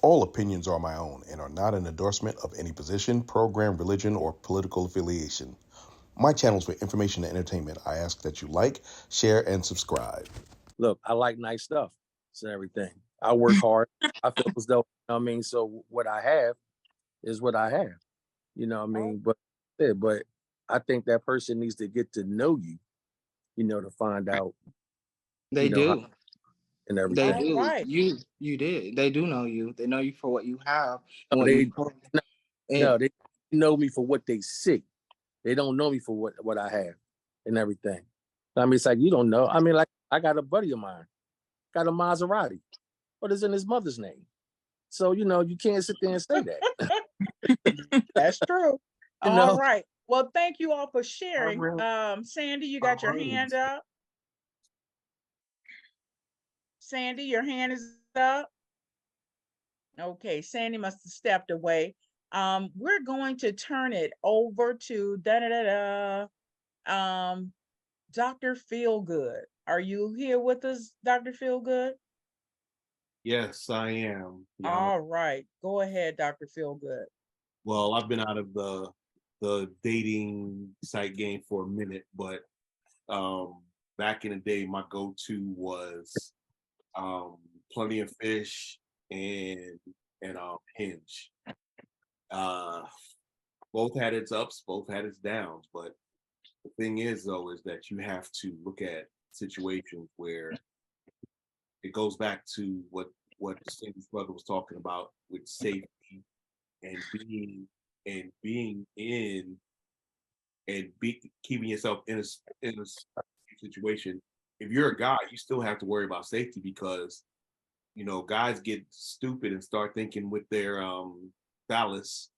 All opinions are my own and are not an endorsement of any position, program, religion, or political affiliation. My channel is for information and entertainment. I ask that you like, share, and subscribe. Look, I like nice stuff and everything. I work hard. I feel as though, so what I have is what I have, but yeah, but I think that person needs to get to know you, to find out, They how do. and They everything. do. Right. You did. They do know you. They know you for what you have and No, what you they put. no, And no, they know me for what they see. They don't know me for what I have and everything. It's like you don't know. Like I got a buddy of mine, got a Maserati, but it's in his mother's name. So you can't sit there and say that. That's true. You All know, right. Well, thank you all for sharing. Sandy, you got your hand up. Sandy, your hand is up. Okay, Sandy must have stepped away. We're going to turn it over to Dr. Feelgood. Are you here with us, Dr. Feelgood? Yes, I am. All right. Go ahead, Dr. Feelgood. Well, I've been out of the dating site game for a minute, but back in the day, my go-to was Plenty of Fish and Hinge. Both had its ups, both had its downs, but the thing is, though, is that you have to look at situations where it goes back to what the single brother was talking about with safety and being in and keeping yourself in a situation. If you're a guy, you still have to worry about safety because guys get stupid and start thinking with their phallus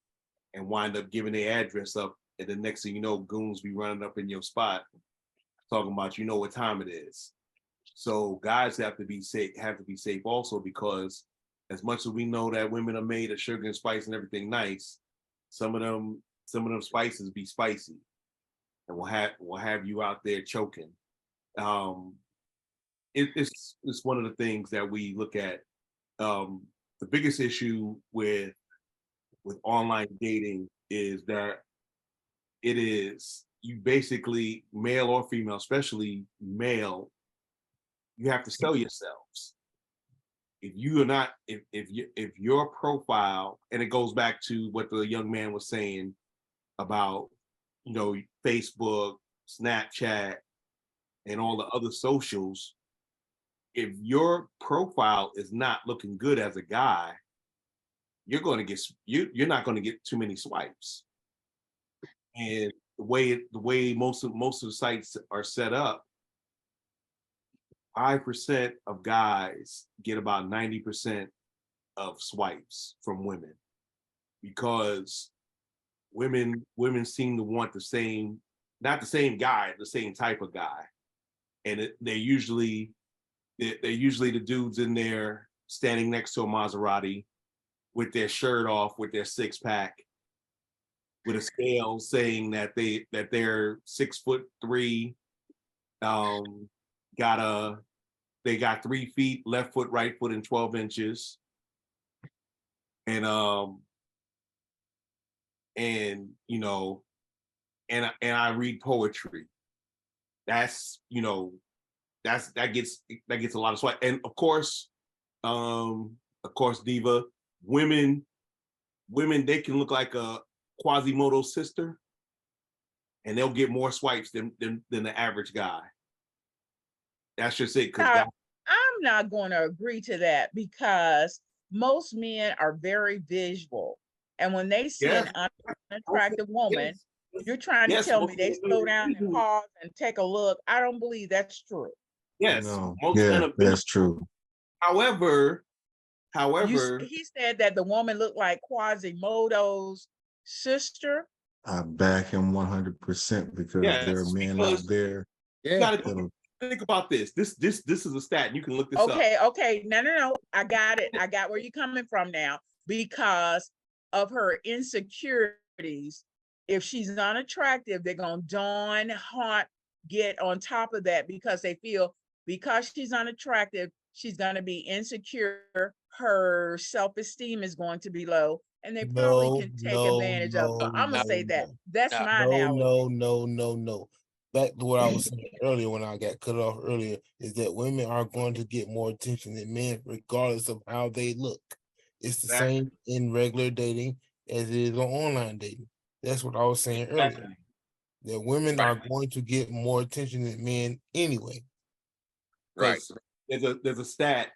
and wind up giving their address up, and the next thing you know, goons be running up in your spot talking about what time it is. So guys have to be safe also, because as much as we know that women are made of sugar and spice and everything nice, some of them spices be spicy and will have you out there choking. It's one of the things that we look at. The biggest issue with online dating is that it is, you basically, male or female, especially male, you have to sell yourselves. If you are not, if your profile, and it goes back to what the young man was saying about, Facebook, Snapchat, and all the other socials, if your profile is not looking good as a guy, you're you're not going to get too many swipes. And the way most of the sites are set up, 5% of guys get about 90% of swipes from women, because women seem to want not the same guy, the same type of guy, and they're usually the dudes in there standing next to a Maserati with their shirt off, with their six-pack, with a scale saying that they're 6'3", they got 3 feet, left foot, right foot, and 12 inches. And I read poetry. That gets a lot of swipe. And of course, Diva, women, they can look like a Quasimodo's sister, and they'll get more swipes than the average guy. That's just it. I'm not going to agree to that, because most men are very visual, and when they see an unattractive woman, you're trying to tell me they slow down and pause and take a look. I don't believe that's true. Yes, that's true. However, he said that the woman looked like Quasimodo's sister. I back him 100% because there are men out there. You gotta think about this. This is a stat. You can look this up. Okay. No. I got it. I got where you're coming from now. Because of her insecurities, if she's unattractive, they're gonna get on top of that, because they feel because she's unattractive, she's gonna be insecure, her self-esteem is going to be low, and they probably can take advantage of. So I'm gonna say that. That's my analogy. No. Back to what I was saying earlier when I got cut off earlier, is that women are going to get more attention than men, regardless of how they look. It's the same in regular dating as it is on online dating. That's what I was saying earlier. That women are going to get more attention than men anyway. Right. There's a stat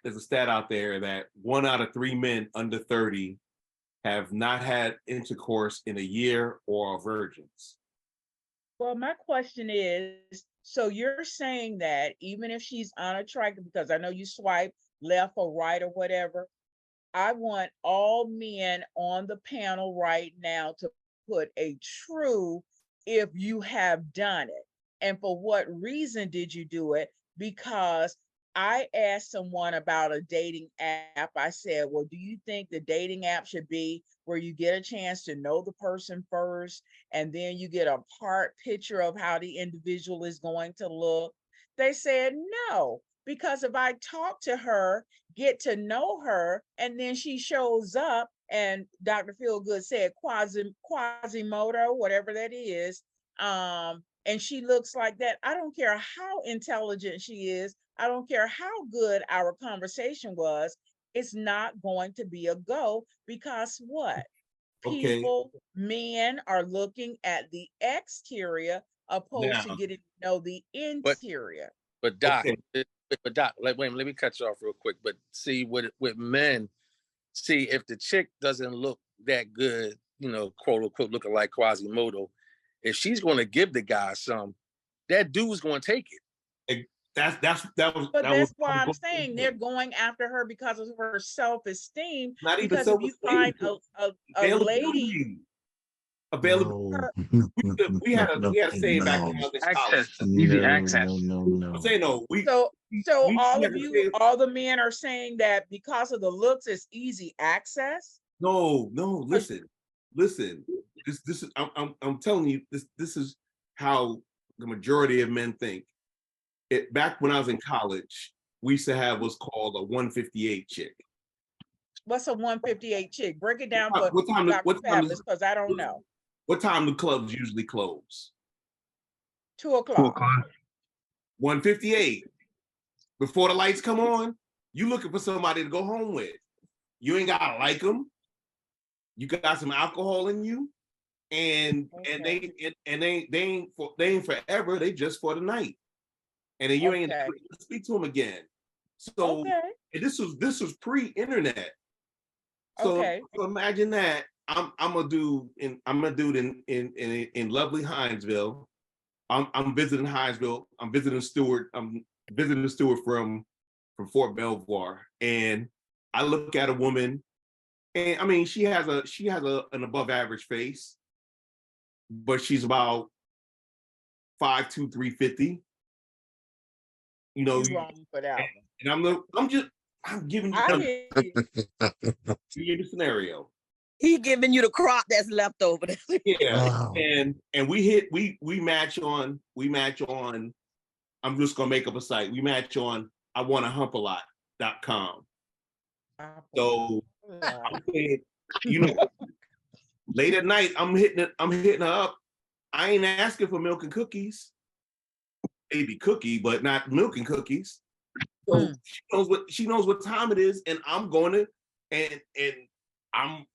out there that 1 out of 3 men under 30 have not had intercourse in a year or are virgins. Well, my question is, so you're saying that even if she's unattractive, because I know you swipe left or right or whatever, I want all men on the panel right now to put a true if you have done it. And for what reason did you do it? Because I asked someone about a dating app. I said, well, do you think the dating app should be where you get a chance to know the person first, and then you get a part picture of how the individual is going to look? They said no, because if I talk to her, get to know her, and then she shows up, and Dr. Feelgood said Quasimodo, whatever that is, and she looks like that, I don't care how intelligent she is, I don't care how good our conversation was, it's not going to be a go, because what? People, men are looking at the exterior opposed to getting to know the interior. But Doc, let me cut you off real quick. But see, with men, see, if the chick doesn't look that good, quote unquote, looking like Quasimodo, if she's going to give the guy some, that dude's going to take it. That's why I'm saying they're going after her because of her self-esteem. Not even because if you find a lady available, we had a saying back when I was in college. Easy access. I'm saying no. So all the men are saying that because of the looks, it's easy access. No. Listen. This is I'm telling you, this is how the majority of men think. Back when I was in college, we used to have what's called a 158 chick. What's a 158 chick? Break it down for what time because I don't know. What time do clubs usually close? 2 o'clock. 158. Before the lights come on, you looking for somebody to go home with. You ain't gotta like them. You got some alcohol in you, and they ain't forever. They just for the night. And then you ain't speak to them again. So and this was pre-internet. So imagine that I'm a dude in lovely Hinesville. I'm visiting Hinesville. I'm visiting Stewart. I'm visiting Stewart from Fort Belvoir, and I look at a woman, and I mean she has an above average face, but she's about 5'2", 350. You're wrong for that one. And I'm giving you the scenario. He giving you the crop that's left over. Yeah. And we match on, I'm just gonna make up a site. We match on iwannahump-a-lot.com. So I'm saying, late at night, I'm hitting her up. I ain't asking for milk and cookies. Maybe cookie, but not milk and cookies. So she knows what time it is, and I'm going to, and I'm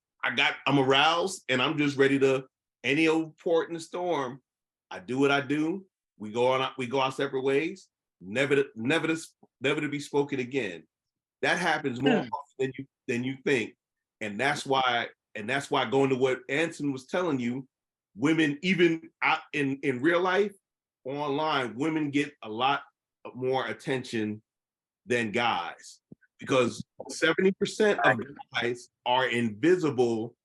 aroused, and I'm just ready to any old port in the storm. I do what I do. We go our separate ways. Never to be spoken again. That happens more often than you think, and that's why going to what Anson was telling you, women even out in real life. Online, women get a lot more attention than guys because 70% of guys are invisible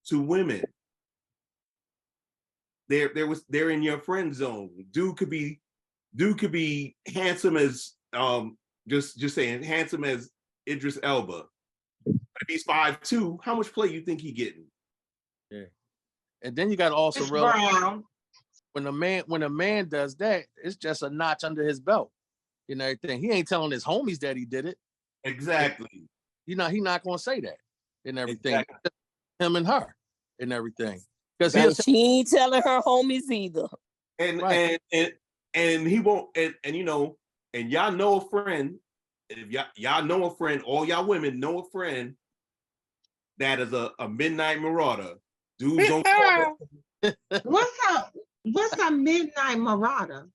to women. They're in your friend zone. Dude could be handsome as just saying handsome as Idris Elba. But if he's 5'2", how much play you think he getting? Yeah, and then you got to also realize. When a man does that, it's just a notch under his belt and everything. He ain't telling his homies that he did it. Exactly. he not gonna say that and everything. Exactly. Him and her and everything. Because And she ain't telling her homies either. And Right. and he won't, and you know, and y'all know a friend. If y'all know a friend, all y'all women know a friend that is a midnight marauder. Dudes don't call her. What's a midnight marauder?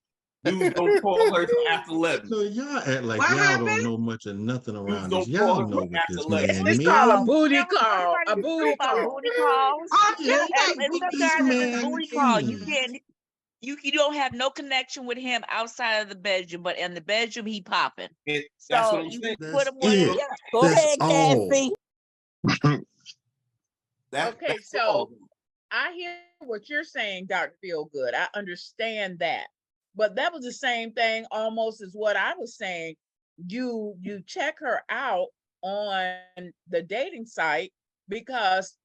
Dudes don't call her till after 11. So y'all act like What y'all happened? don't know much of nothing around Dudes this. don't call Y'all her know till what after this 11. We man call a means. booty call. A booty About call. booty calls. I'm And, just and, like, and What this sometimes if it's a man booty call, you means. can't. You don't have no connection with him outside of the bedroom, but in the bedroom he popping. That's So what I'm you saying. put That's him one. it. Yeah, go That's ahead, all. Cassie. Okay, That's so all. I hear what you're saying, Dr. Feelgood. I understand that. But that was the same thing almost as what I was saying. You check her out on the dating site because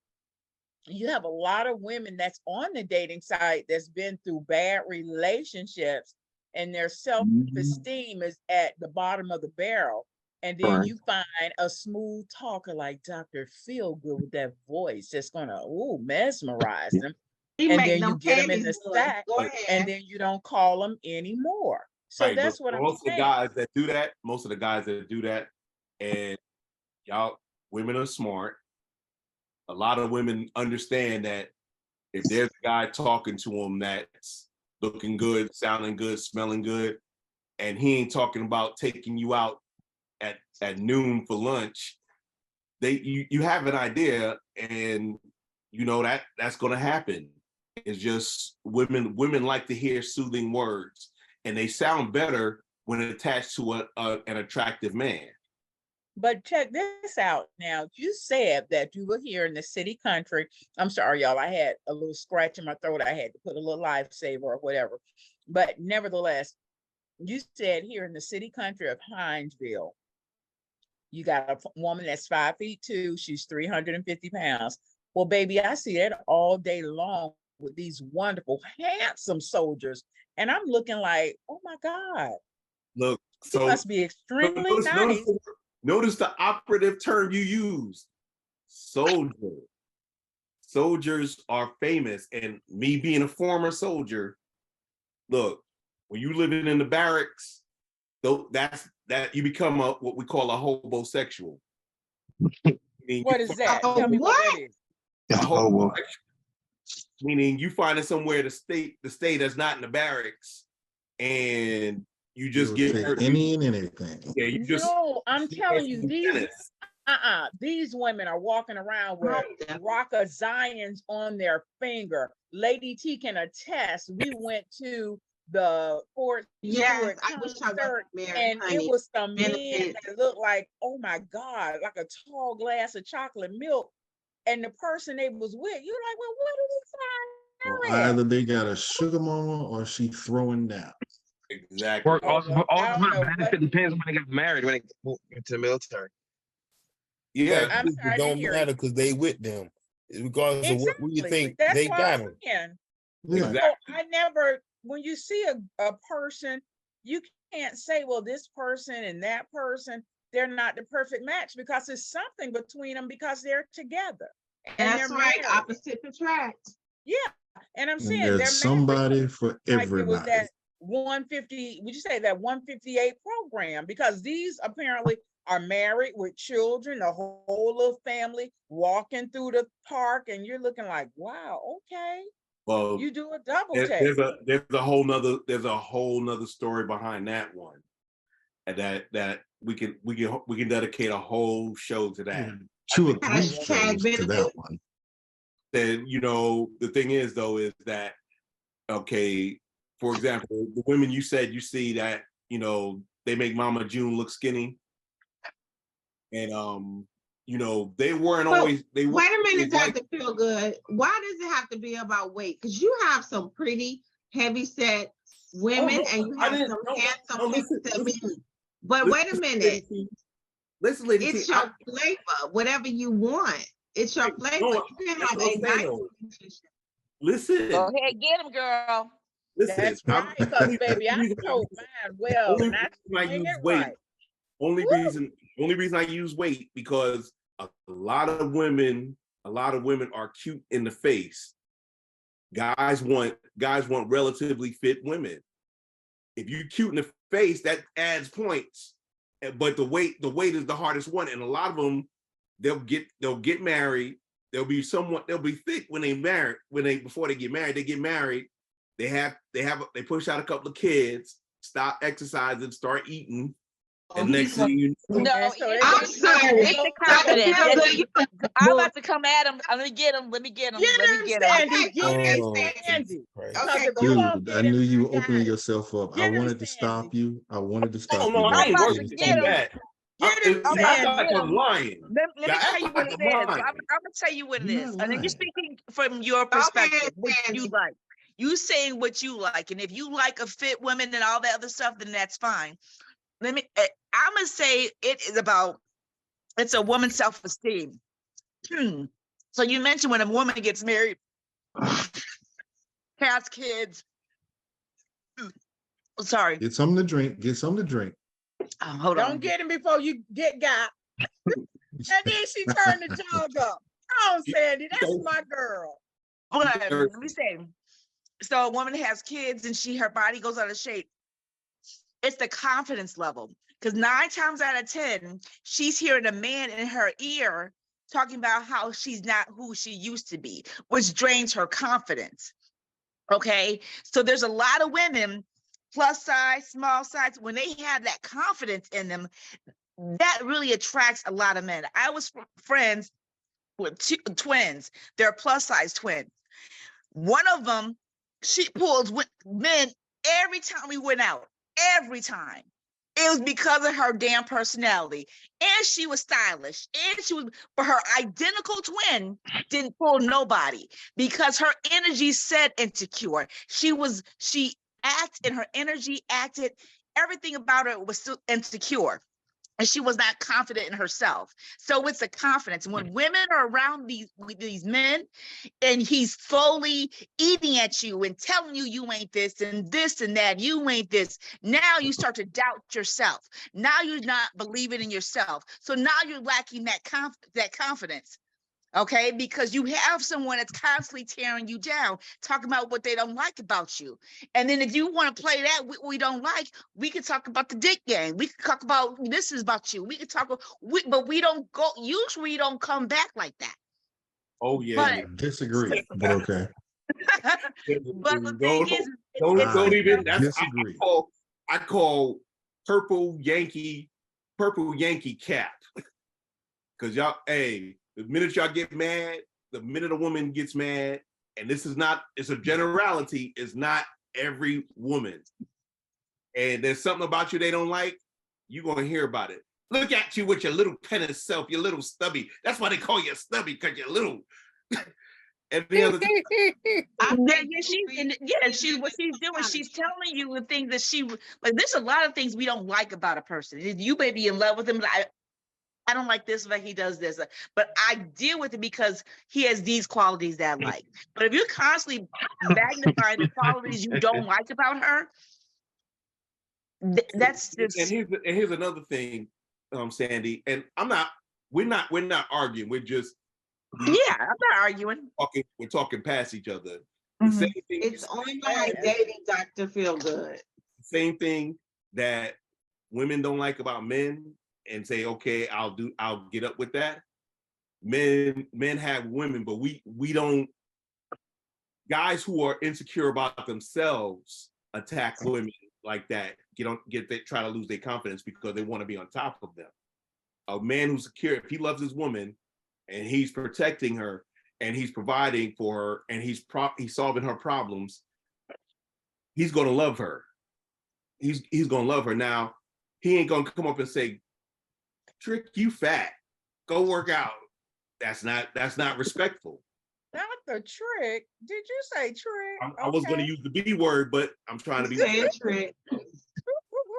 you have a lot of women that's on the dating site that's been through bad relationships and their self-esteem is at the bottom of the barrel. And then you find a smooth talker like Dr. Feelgood with that voice that's gonna mesmerize them. he And make then you them get them in panties the good. sack, Go and ahead. then you don't call them anymore. So Right, but that's what I'm most of the saying. guys that do that, and y'all women are smart. A lot of women understand that if there's a guy talking to them that's looking good, sounding good, smelling good, and he ain't talking about taking you out at noon for lunch, you have an idea, and you know that's gonna happen. It's just women like to hear soothing words, and they sound better when attached to an attractive man. But check this out now. You said that you were here in the city country. I'm sorry, y'all. I had a little scratch in my throat. I had to put a little lifesaver or whatever. But nevertheless, you said here in the city country of Hinesville, you got a woman that's 5'2". She's 350 pounds. Well, baby, I see that all day long with these wonderful, handsome soldiers. And I'm looking like, oh my God, Look, she so must be extremely nice. notice the operative term you used, soldier. Soldiers are famous, and me being a former soldier, look, when you living in the barracks, though that you become what we call a hobosexual. What is that? Tell me what that is. A homosexual, meaning you find it somewhere to stay that's not in the barracks, and you just You'll get say hurt. any and anything. Yeah, you just. No, I'm telling you, these women are walking around with Rock of Zion's on their finger. Lady T can attest. We went to the Fort Stewart concert, and it was some men that looked like, oh my God, like a tall glass of chocolate milk. And the person they was with, you're like, well, what did we find? Either they got a sugar mama or she throwing down. Exactly. Or benefit depends on when they got married, when they went to the military. Yeah, I'm sorry, it don't matter because they with them, regardless of what we think. That's they what got I'm them. saying. Yeah. So I never, when you see a person, you can't say, well, this person and that person, they're not the perfect match, because it's something between them because they're together. And that's right, opposite attract. Yeah, and I'm saying there's they're somebody for everybody. It was that 150, would you say that 158 program? Because these apparently are married with children, the whole little family walking through the park, and you're looking like, wow, okay. Well, you do a double take. There's a whole nother story behind that one, and that we can dedicate a whole show to that. 2 or 3 shows to that one. Then the thing is though is that, okay, for example, the women you said you see that they make Mama June look skinny, and they weren't always. Wait a minute, Dr. Feelgood. Why does it have to be about weight? Because you have some pretty heavy set women, and you have some handsome men. But wait a minute. Listen, lady, it's your flavor. Whatever you want, it's your flavor. You can have a nice relationship. Listen. Go ahead, get him, girl. Listen, that's right, because baby, I told mine well, and I use weight. Only reason only reason I use weight because a lot of women are cute in the face. Guys want relatively fit women. If you're cute in the face, that adds points. But the weight is the hardest one, and a lot of them they'll get married. They'll be thick when they marry. Before they get married, they push out a couple of kids, stop exercising, start eating. And next thing you know, No, I'm sorry. it's the confidence. I'm about to come at him. Let me get him. Let me get him. Let me get him. Sandy. Okay, Dude, I knew you were opening yourself up. I wanted to stop you. I wanted to stop oh you. no, I I'm ain't about worried to get about him. that. I'm I about like to get I'm him. lying. Let me Yeah, tell you what it is. I'm lying. gonna tell you what it You're is. not And then you're lying. speaking from your Okay, perspective, what you Sandy. like. You saying what you like, and if you like a fit woman and all that other stuff, then that's fine. I'm gonna say it's a woman's self-esteem. So you mentioned when a woman gets married, has kids. Sorry. Get something to drink. Get something to drink. Hold on. Don't get him before you get got. And then she turned the jog up. Come on, Sandy, that's my girl. But let me say, so a woman has kids and her body goes out of shape. It's the confidence level. Because 9 times out of 10, she's hearing a man in her ear talking about how she's not who she used to be, which drains her confidence. Okay. So there's a lot of women, plus size, small size, when they have that confidence in them, that really attracts a lot of men. I was friends with 2 twins. They're plus size twins. One of them, she pulls men every time we went out, every time. It was because of her damn personality. And she was stylish. But her identical twin didn't pull nobody because her energy said insecure. She acted, and her energy acted, everything about her was still insecure. And she was not confident in herself. So it's a confidence. And when women are around these men and he's slowly eating at you and telling you you ain't this and that, you ain't this, now you start to doubt yourself. Now you're not believing in yourself. So now you're lacking that confidence. Okay, because you have someone that's constantly tearing you down, talking about what they don't like about you. And then if you want to play that we don't like, we can talk about the dick game. We can talk about this is about you. We can talk, but we don't go. Usually, we don't come back like that. Oh yeah. But, disagree, but okay. But the thing is, don't even. Disagree. I call purple Yankee cap. Because y'all, hey. The minute y'all get mad, the minute a woman gets mad, and it's a generality, it's not every woman. And there's something about you they don't like, you're going to hear about it. Look at you with your little penny self, your little stubby. That's why they call you stubby, because you're little. And the other thing. What she's doing, she's telling you the things that there's a lot of things we don't like about a person. You may be in love with him, I don't like this, but he does this. But I deal with it because he has these qualities that I like. But if you're constantly magnifying the qualities you don't like about her, that's just. And here's another thing, Sandy. And we're not arguing. We're just. Yeah, I'm not arguing. We're talking past each other. Mm-hmm. The same thing. It's only like dating Dr. Feelgood. Same thing that women don't like about men. And say, okay, I'll get up with that. Men have women, but we don't. Guys who are insecure about themselves attack women like that. Try to lose their confidence because they want to be on top of them. A man who's secure, if he loves his woman, and he's protecting her, and he's providing for her, and he's solving her problems, he's gonna love her. He's gonna love her. Now, he ain't gonna come up and say, Trick, you fat. Go work out. That's not respectful. Dr. Trick. Did you say Trick? I was going to use the B word, but I'm trying to be Trick.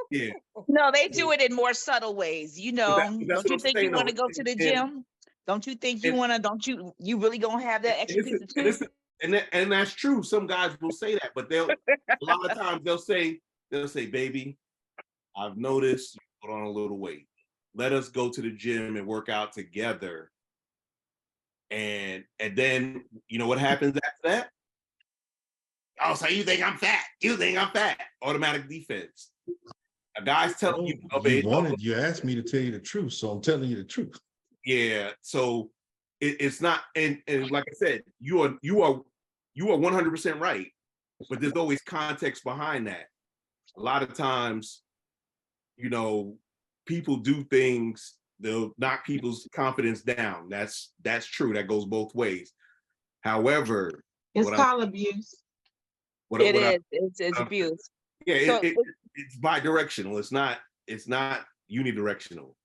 Yeah. No, they do it in more subtle ways. You know, don't you think you want to go to the gym? Don't you think you want to? Don't you really gonna have that extra piece of tooth? And that's true. Some guys will say that, but a lot of times they'll say, baby, I've noticed you put on a little weight. let us go to the gym and work out together. And then, you know what happens after that? Oh, so you think I'm fat? You think I'm fat? Automatic defense. A guy's telling you, oh, babe, you asked me to tell you the truth, so I'm telling you the truth. Yeah. So it's not, and like I said, you are 100% right, but there's always context behind that. A lot of times, you know, people do things, they'll knock people's confidence down. That's true. That goes both ways. However, it's called abuse. It's abuse. Yeah, So it's bi-directional. It's not unidirectional.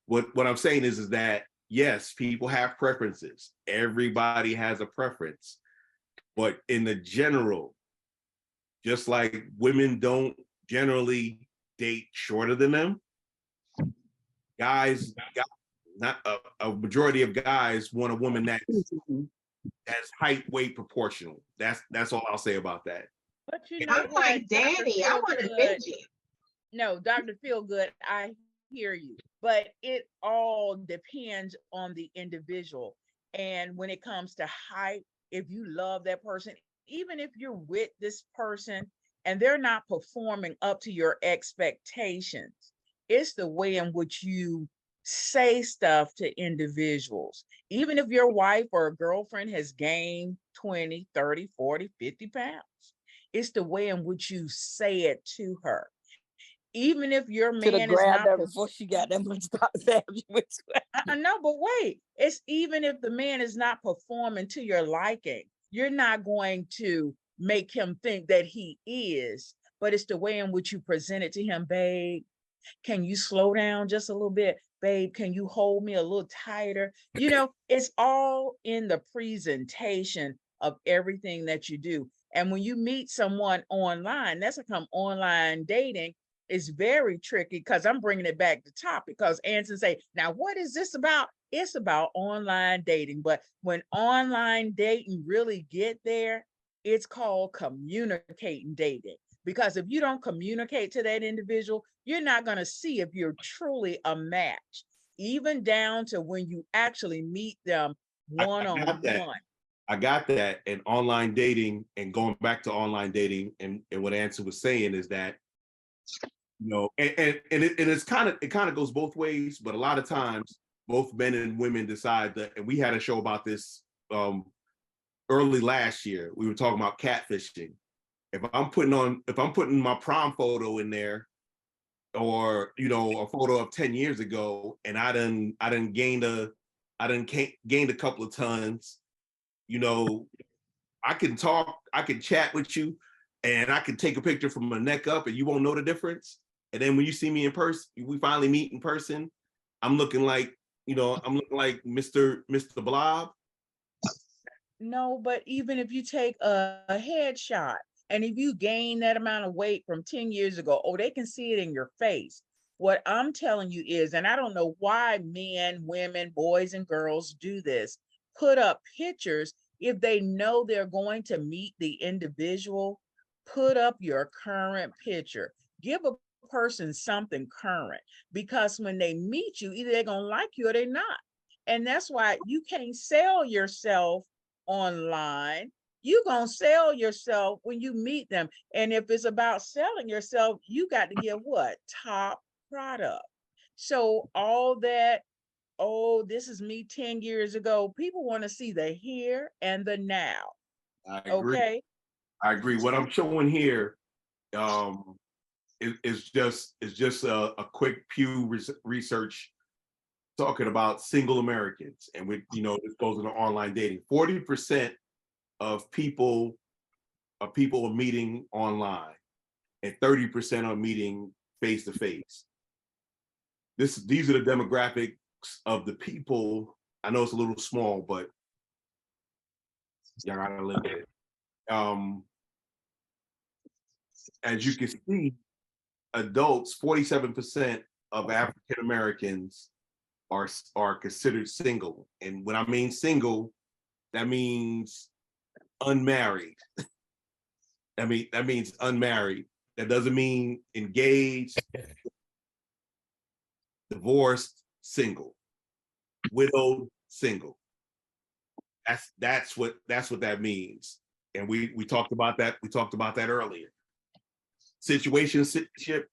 What I'm saying is that yes, people have preferences. Everybody has a preference, but in the general, just like women don't generally date shorter than them, guys, not a majority of guys want a woman that's height weight proportional. That's all I'll say about that. But you know I'm what, like Danny, I want a midget. No, Dr. Feelgood, I hear you, but it all depends on the individual. And when it comes to height, if you love that person, even if you're with this person and they're not performing up to your expectations, it's the way in which you say stuff to individuals. Even if your wife or a girlfriend has gained 20, 30, 40, 50 pounds, it's the way in which you say it to her. Even if your man is not her before she got that much I know, but wait, it's even if the man is not performing to your liking, you're not going to make him think that he is, but it's the way in which you present it to him. Babe, can you slow down just a little bit? Babe, can you hold me a little tighter? You know, it's all in the presentation of everything that you do. And when you meet someone online, that's become online dating. Is very tricky because I'm bringing it back to top because Anson say, now what is this about? It's about online dating. But when online dating really get there, it's called communicating dating. Because if you don't communicate to that individual, you're not going to see if you're truly a match, even down to when you actually meet them one-on-one. I got that. And online dating, and going back to online dating, and what Anson was saying is that, you know, it kind of goes both ways, but a lot of times both men and women decide that, and we had a show about this early last year. We were talking about catfishing. If I'm putting my prom photo in there, or you know, a photo of 10 years ago, and I done gained a couple of tons, you know, I can talk, I can chat with you, and I can take a picture from my neck up, and you won't know the difference. And then when you see me in person, we finally meet in person, I'm looking like Mr. Blob. No, but even if you take a headshot, and if you gain that amount of weight from 10 years ago, oh, they can see it in your face. What I'm telling you is, and I don't know why men, women, boys, and girls do this, put up pictures if they know they're going to meet the individual. Put up your current picture. Give a person something current, because when they meet you, either they're going to like you or they're not. And that's why you can't sell yourself online. You're going to sell yourself when you meet them. And if it's about selling yourself, you got to give what? Top product. So all that, oh, this is me 10 years ago. People want to see the here and the now. I agree. Okay. I agree. What I'm showing here is just a quick Pew Research talking about single Americans, and with, you know, this goes into online dating. 40% of people are meeting online, and 30% are meeting face to face. These are the demographics of the people. I know it's a little small, but y'all gotta live with it. As you can see, adults, 47% of African Americans are considered single. And when I mean single, that means unmarried. That means unmarried. That doesn't mean engaged, divorced. single, widowed, single. That's what that means. And we talked about that. We talked about that earlier. Situationship,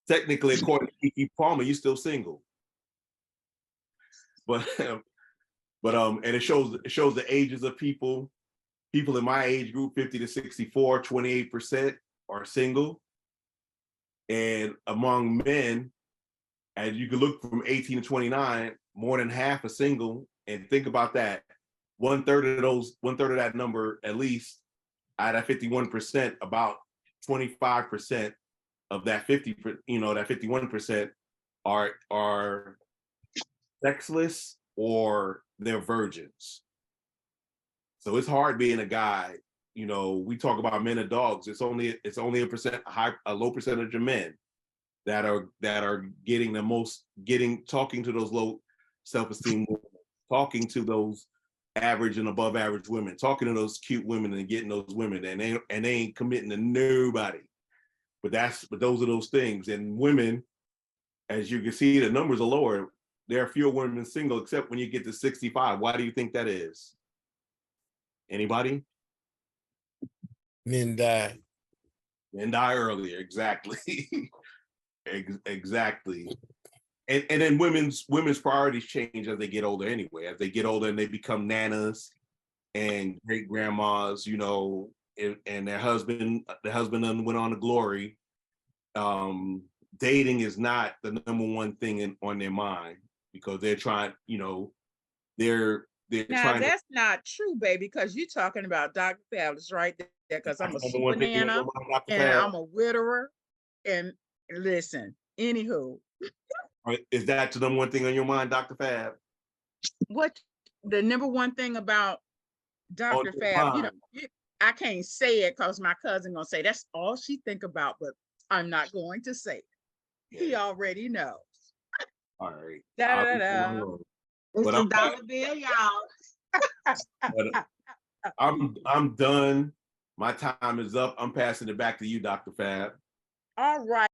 technically, according to Kiki Palmer, you're still single. But and it shows the ages of people. People in my age group, 50 to 64, 28% are single. And among men, as you can look from 18 to 29, more than half are single. And think about that. One third of that number, at least, out of 51%, about 25% of that 50, that 51% are sexless or they're virgins. So it's hard being a guy. We talk about men and dogs. It's only a low percentage of men that are talking to those low self-esteem women, talking to those average and above average women, talking to those cute women and getting those women, and they ain't committing to nobody. But those are those things. And women, as you can see, the numbers are lower. There are fewer women single, except when you get to 65. Why do you think that is? Anybody? Men die. Men die earlier, exactly. Exactly. And then women's priorities change as they get older anyway. As they get older and they become nanas and great grandmas, and their husband went on to glory. Dating is not the number one thing on their mind, because they're trying, they're now trying. That's not true, baby, because you're talking about Dr. Fabulous right there, because I'm a super nana and I'm a widower. And listen, anywho. Is that the number one thing on your mind, Dr. Fab? What the number one thing about Dr. Fab, I can't say it because my cousin gonna say that's all she think about, but I'm not going to say it. Yeah. He already knows. All right. It's a dollar bill, y'all. I'm done. My time is up. I'm passing it back to you, Dr. Fab. All right.